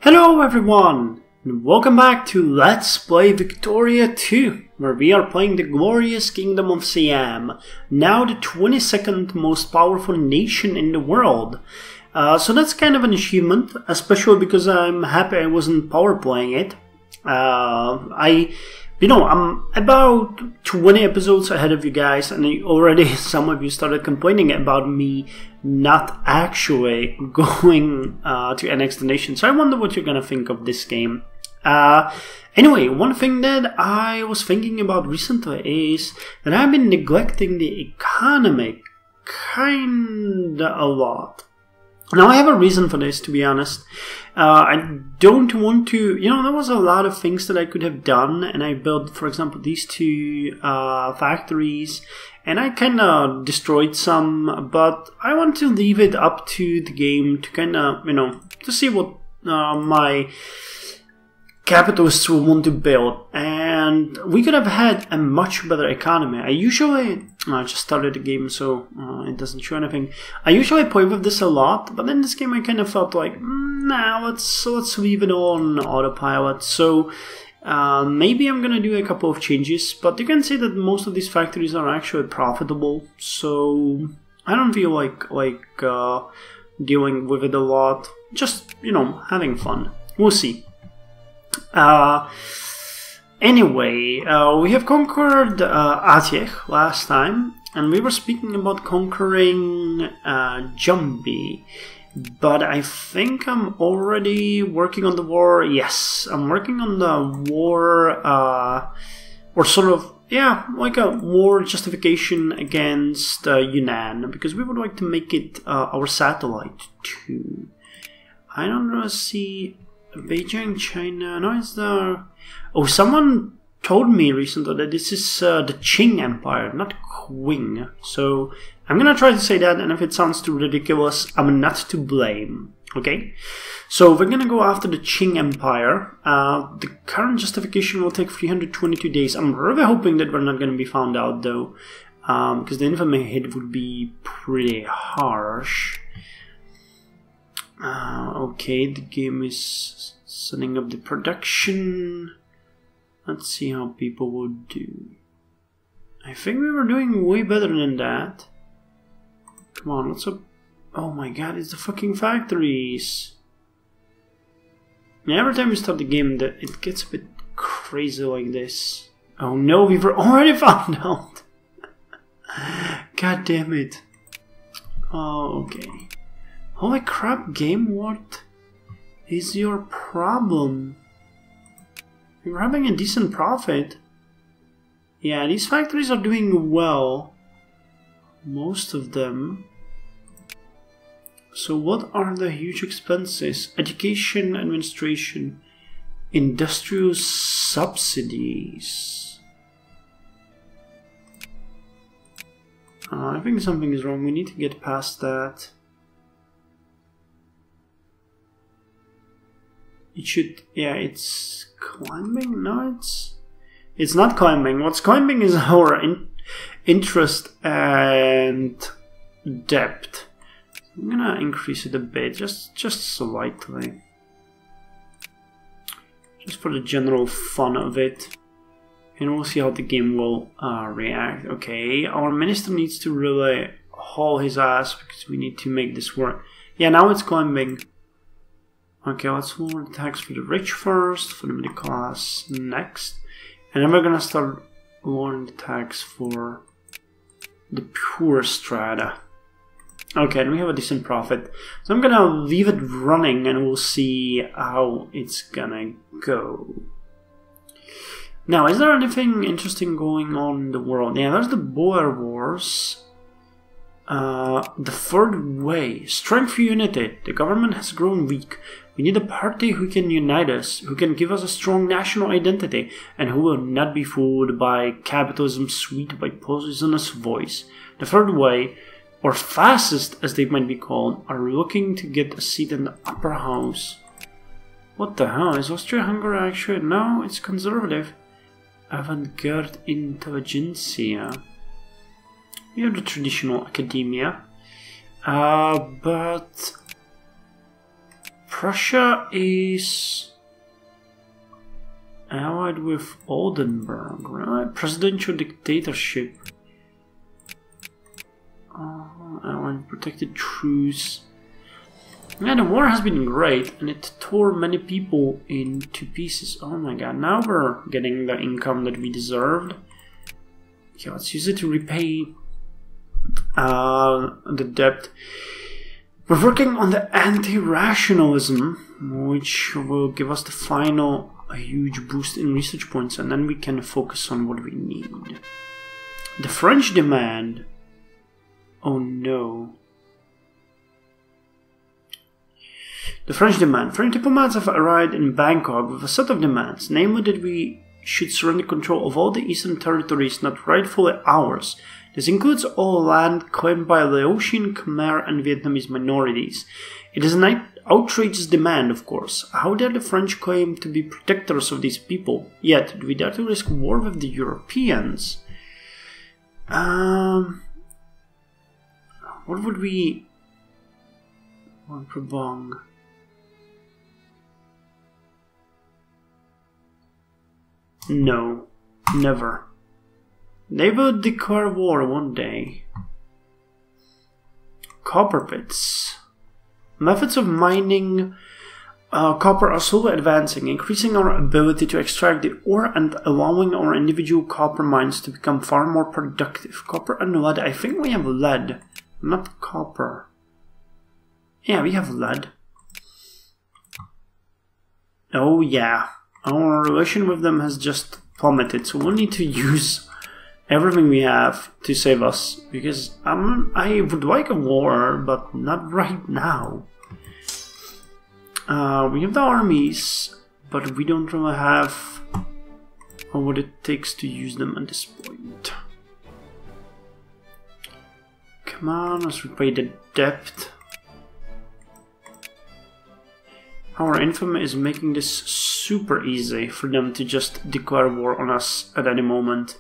Hello everyone, and welcome back to Let's Play Victoria 2, where we are playing the glorious Kingdom of Siam, now the 22nd most powerful nation in the world. So that's kind of an achievement, especially because I'm happy I wasn't power playing it. I'm about 20 episodes ahead of you guys, and already some of you started complaining about me not actually going to annex the nation. So I wonder what you're gonna think of this game. Anyway, one thing that I was thinking about recently is that I've been neglecting the economy kinda a lot. Now, I have a reason for this, to be honest. I don't want to... there was a lot of things that I could have done, and I built, for example, these two factories, and I kind of destroyed some, but I want to leave it up to the game to kind of, to see what my capitalists will want to build, and we could have had a much better economy. I just started the game, so it doesn't show anything. I usually play with this a lot, but in this game I kind of felt like, nah, let's leave it on autopilot. So maybe I'm gonna do a couple of changes, but you can see that most of these factories are actually profitable, so I don't feel like dealing with it a lot. Just, having fun. We'll see. Anyway, we have conquered Aceh last time, and we were speaking about conquering Jambi, but I think I'm already working on the war. Yes, I'm working on the war, or sort of, like a war justification against Yunnan, because we would like to make it our satellite too. I don't really see Beijing, China. No, it's the... Oh, someone told me recently that this is the Qing Empire, not Qing. So I'm gonna try to say that, and if it sounds too ridiculous, I'm not to blame. Okay? So we're gonna go after the Qing Empire. The current justification will take 322 days. I'm really hoping that we're not gonna be found out, though, because the infamy hit would be pretty harsh. Okay, the game is setting up the production. Let's see how people would do. I think we were doing way better than that. Come on, what's up? Oh my god, it's the fucking factories. Every time we start the game, it gets a bit crazy like this. Oh no, we were already found out. God damn it. Oh, okay. Holy crap, game, what is your problem? You're having a decent profit. Yeah, these factories are doing well. Most of them. So what are the huge expenses? Education, administration, industrial subsidies. I think something is wrong. We need to get past that. It should, it's climbing? No, it's not climbing. What's climbing is our interest and debt. I'm gonna increase it a bit, just slightly. Just for the general fun of it. And we'll see how the game will react. Okay, our minister needs to really haul his ass because we need to make this work. Yeah, now it's climbing. Okay, let's lower the tax for the rich first, for the middle class next. And then we're gonna start lowering the tax for the poor strata. Okay, and we have a decent profit. So I'm gonna leave it running and we'll see how it's gonna go. Now, is there anything interesting going on in the world? Yeah, there's the Boer Wars. The third way. Strength for unity. The government has grown weak. We need a party who can unite us, who can give us a strong national identity, and who will not be fooled by capitalism's sweet but poisonous voice. The third way, or fascist as they might be called, are looking to get a seat in the upper house. What the hell? Is Austria-Hungary actually? No, it's conservative. Avant-garde intelligentsia. We have the traditional academia. But Prussia is allied with Oldenburg, right? Presidential dictatorship. Allied protected truce. Yeah, the war has been great, and it tore many people into pieces. Oh my god, now we're getting the income that we deserved. Okay, let's use it to repay the debt. We're working on the anti-rationalism, which will give us the final huge boost in research points, and then we can focus on what we need. The French demand. Oh no. The French demand. French diplomats have arrived in Bangkok with a set of demands, namely that we should surrender control of all the eastern territories not rightfully ours. This includes all land claimed by Laotian, Khmer and Vietnamese minorities. It is an outrageous demand, of course. How dare the French claim to be protectors of these people? Yet, do we dare to risk war with the Europeans? What would we... One Prabang. No, never. They will declare war one day. Copper pits. Methods of mining copper are slowly advancing, increasing our ability to extract the ore and allowing our individual copper mines to become far more productive. Copper and lead. I think we have lead, not copper. Yeah, we have lead. Oh yeah. Our relation with them has just plummeted, so we'll need to use everything we have to save us, because I would like a war, but not right now. We have the armies, but we don't really have what it takes to use them at this point. Come on, let's repay the debt. Our infamy is making this super easy for them to just declare war on us at any moment.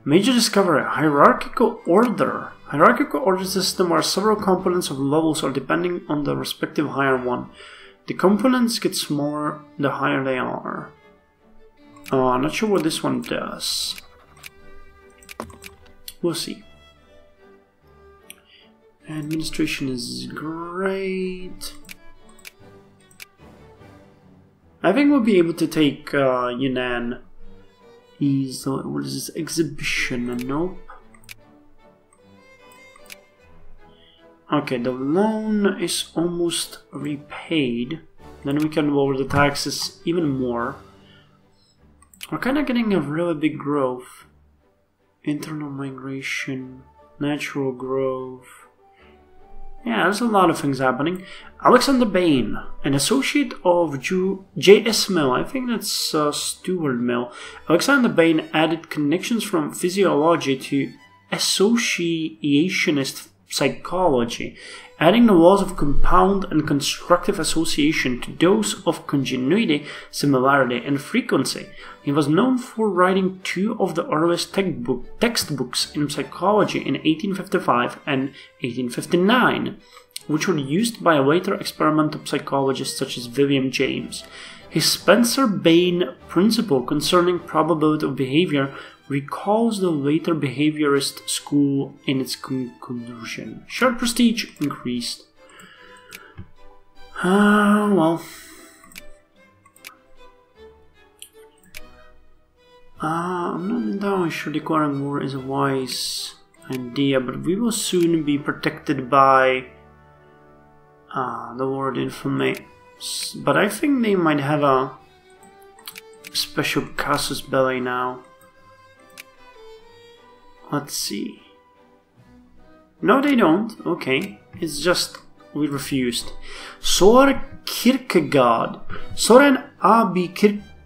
Major discovery, hierarchical order. Hierarchical order system where several components of levels are depending on the respective higher one. The components get smaller the higher they are. Not sure what this one does. We'll see. Administration is great. I think we'll be able to take Yunnan. What is this? Exhibition? Nope. Okay, the loan is almost repaid. Then we can lower the taxes even more. We're kind of getting a really big growth. Internal migration, natural growth. Yeah, there's a lot of things happening. Alexander Bain, an associate of J.S. Mill, I think that's Stuart Mill. Alexander Bain added connections from physiology to associationist psychology, adding the laws of compound and constructive association to those of continuity, similarity, and frequency. He was known for writing two of the earliest textbooks in psychology in 1855 and 1859, which were used by later experimental psychologists such as William James. His Spencer-Bain principle concerning probability of behavior recalls the later behaviorist school in its conclusion. Shared prestige increased. Well. I'm not entirely sure declaring war is a wise idea, but we will soon be protected by the Lord Infamy. But I think they might have a special casus belli now. Let's see. No, they don't. Okay. It's just we refused. Soren Kierkegaard. Soren A.B.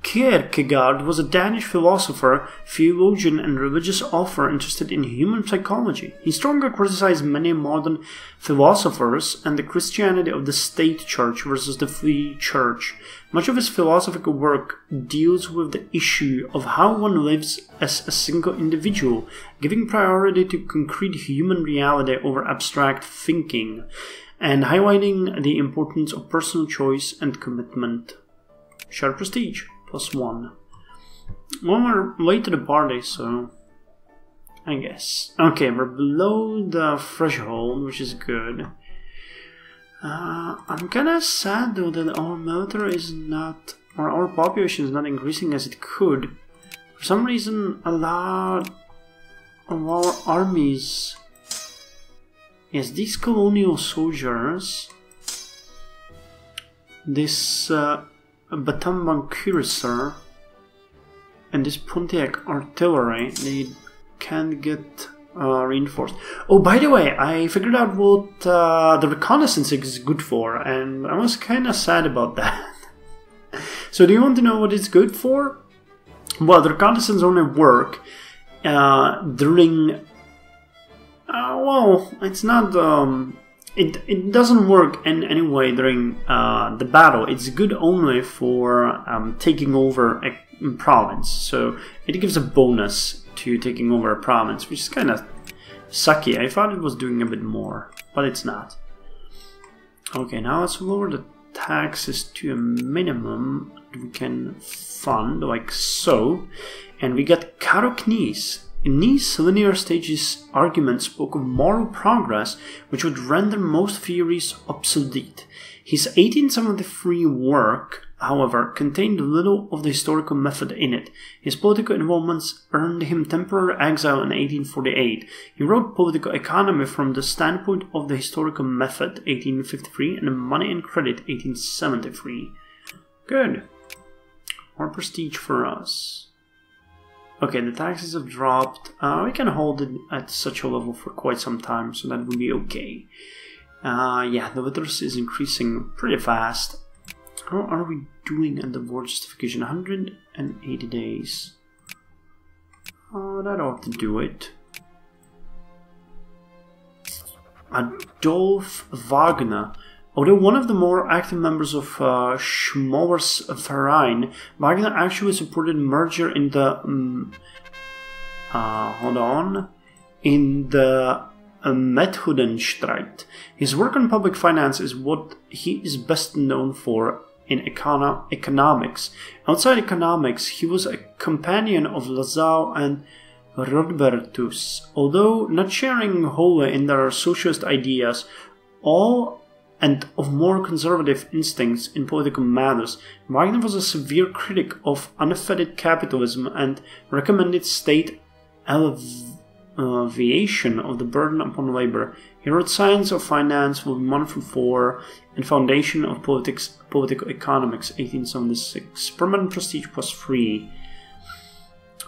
Kierkegaard was a Danish philosopher, theologian, and religious author interested in human psychology. He strongly criticized many modern philosophers and the Christianity of the state church versus the free church. Much of his philosophical work deals with the issue of how one lives as a single individual, giving priority to concrete human reality over abstract thinking, and highlighting the importance of personal choice and commitment. Shared prestige. +1. Well, we're late to the party, so I guess. Okay, we're below the threshold, which is good. I'm kinda sad though that our military is not, or our population is not increasing as it could. For some reason, a lot of our armies, yes, these colonial soldiers, this Battambang Cuirassier and this Pontiac artillery, they can't get reinforced. Oh, by the way, I figured out what the reconnaissance is good for, and I was kind of sad about that. So do you want to know what it's good for? Well, the reconnaissance only work during... well, it's not... It doesn't work in any way during the battle. It's good only for taking over a province. So it gives a bonus to taking over a province, which is kind of sucky. I thought it was doing a bit more, but it's not. Okay, now let's lower the taxes to a minimum that we can fund, like so. And we got Karoknis. In these linear stages, argument spoke of moral progress, which would render most theories obsolete. His 1873 work, however, contained little of the historical method in it. His political involvements earned him temporary exile in 1848. He wrote Political Economy from the standpoint of the historical method, 1853, and Money and Credit, 1873. Good. More prestige for us. Okay, the taxes have dropped. We can hold it at such a level for quite some time, so that will be okay. Yeah, the literacy is increasing pretty fast. How are we doing at the war justification? 180 days. Oh, that ought to do it. Adolf Wagner. Although one of the more active members of Schmoller's Verein, Wagner actually supported merger in the Methudenstreit. His work on public finance is what he is best known for in economics. Outside economics, he was a companion of Lassalle and Rodbertus. Although not sharing wholly in their socialist ideas, and of more conservative instincts in political matters, Wagner was a severe critic of unfettered capitalism and recommended state alleviation of the burden upon labor. He wrote Science of Finance, Volume 1 through 4, and Foundation of Political Economics, 1876. Permanent prestige +3.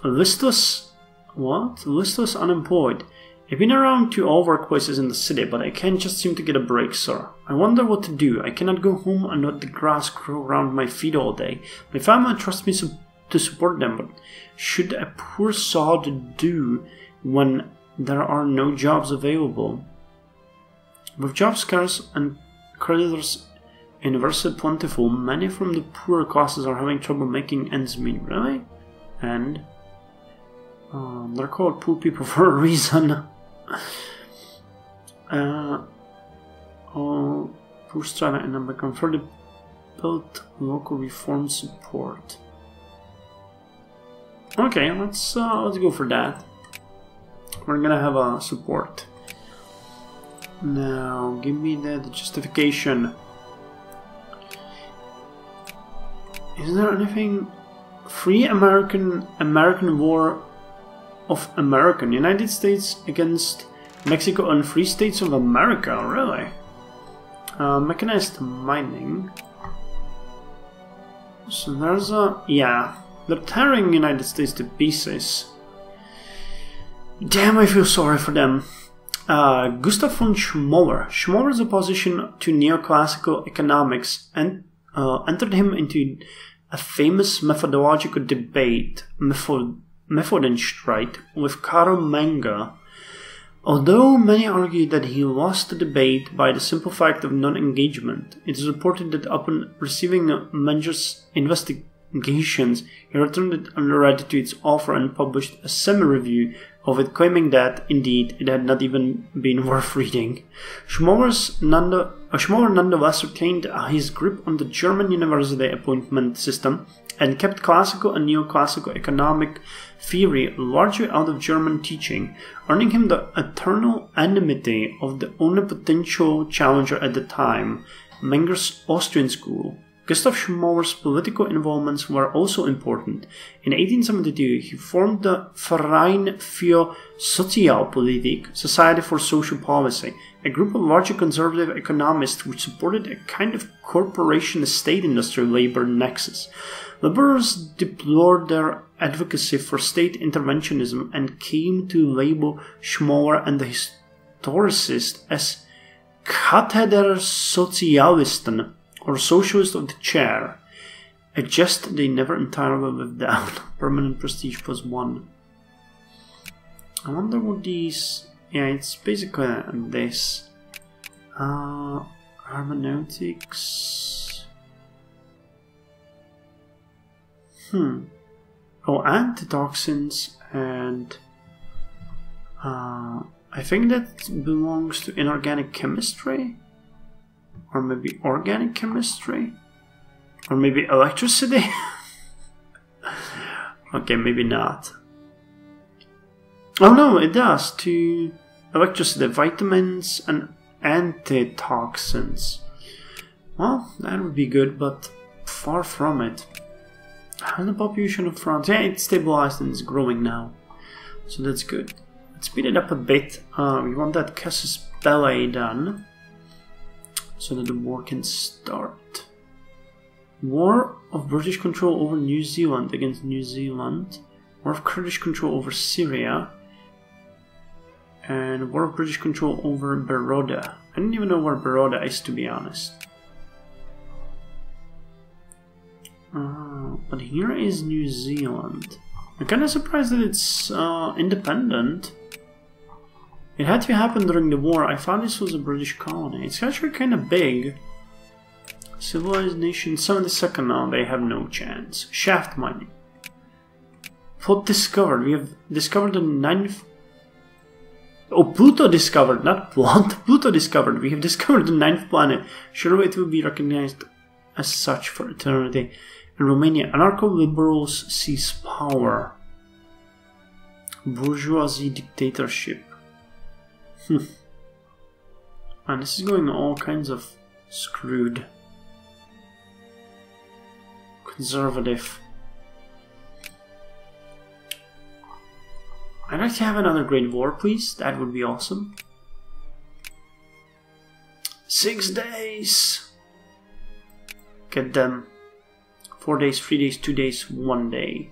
Listless... what? Listless unemployed. I've been around to all workplaces in the city, but I can't just seem to get a break, sir. I wonder what to do. I cannot go home and let the grass grow around my feet all day. My family trusts me to support them, but should a poor sod do when there are no jobs available? With jobs scarce and creditors universally plentiful, many from the poorer classes are having trouble making ends meet. Really? And they're called poor people for a reason. Poor strata and number converted built local reform support. Okay, let's go for that. We're gonna have a support. Now, give me the justification. Is there anything? Free American War of American United States against Mexico and Free States of America, really? Mechanized mining. So there's a... yeah, they're tearing United States to pieces. Damn, I feel sorry for them. Gustav von Schmoller. Schmoller's opposition to neoclassical economics and entered him into a famous methodological debate, Methodenstreit, with Caromanga. Although many argue that he lost the debate by the simple fact of non-engagement, it is reported that upon receiving Menger's investigations, he returned it unread to its author and published a semi-review of it, claiming that, indeed, it had not even been worth reading. Schmoller nonetheless retained his grip on the German university appointment system and kept classical and neoclassical economic theory largely out of German teaching, earning him the eternal enmity of the only potential challenger at the time, Menger's Austrian school. Gustav Schmoller's political involvements were also important. In 1872, he formed the Verein für Sozialpolitik, Society for Social Policy, a group of largely conservative economists which supported a kind of corporation-state-industrial labor nexus. Liberals deplored their advocacy for state interventionism and came to label Schmoller and the historicist as Kathedersozialisten, or socialist of the chair, a jest they never entirely lived down. Permanent prestige +1. I wonder what these... yeah, it's basically this. Hermeneutics... Oh, antitoxins and... I think that belongs to inorganic chemistry? Or maybe organic chemistry? Or maybe electricity? Okay, maybe not. Oh no, it does. To electricity, vitamins and antitoxins. Well, that would be good, but far from it. How's the population of France? Yeah, it's stabilized and it's growing now. So that's good. Let's speed it up a bit. We want that casus belli done, so that the war can start. War of British control over New Zealand against New Zealand. War of Kurdish control over Syria. And War of British control over Baroda. I don't even know where Baroda is, to be honest. But here is New Zealand. I'm kind of surprised that it's independent. It had to happen during the war. I thought this was a British colony. It's actually kind of big. Civilized nation, 72nd now, they have no chance. Shaft mining. Plot discovered. We have discovered the 9th... Oh, Pluto discovered, not plot. Pluto discovered. We have discovered the 9th planet. Surely it will be recognized as such for eternity. In Romania, anarcho-liberals seize power. Bourgeoisie dictatorship. Man, this is going all kinds of screwed. Conservative. I'd like to have another Great War, please. That would be awesome. 6 days! Get them. 4 days, 3 days, 2 days, 1 day.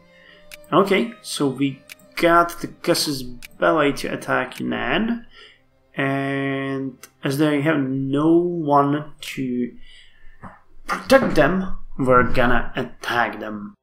Okay, so we got the casus belli to attack Yunnan. And as they have no one to protect them, we're gonna attack them.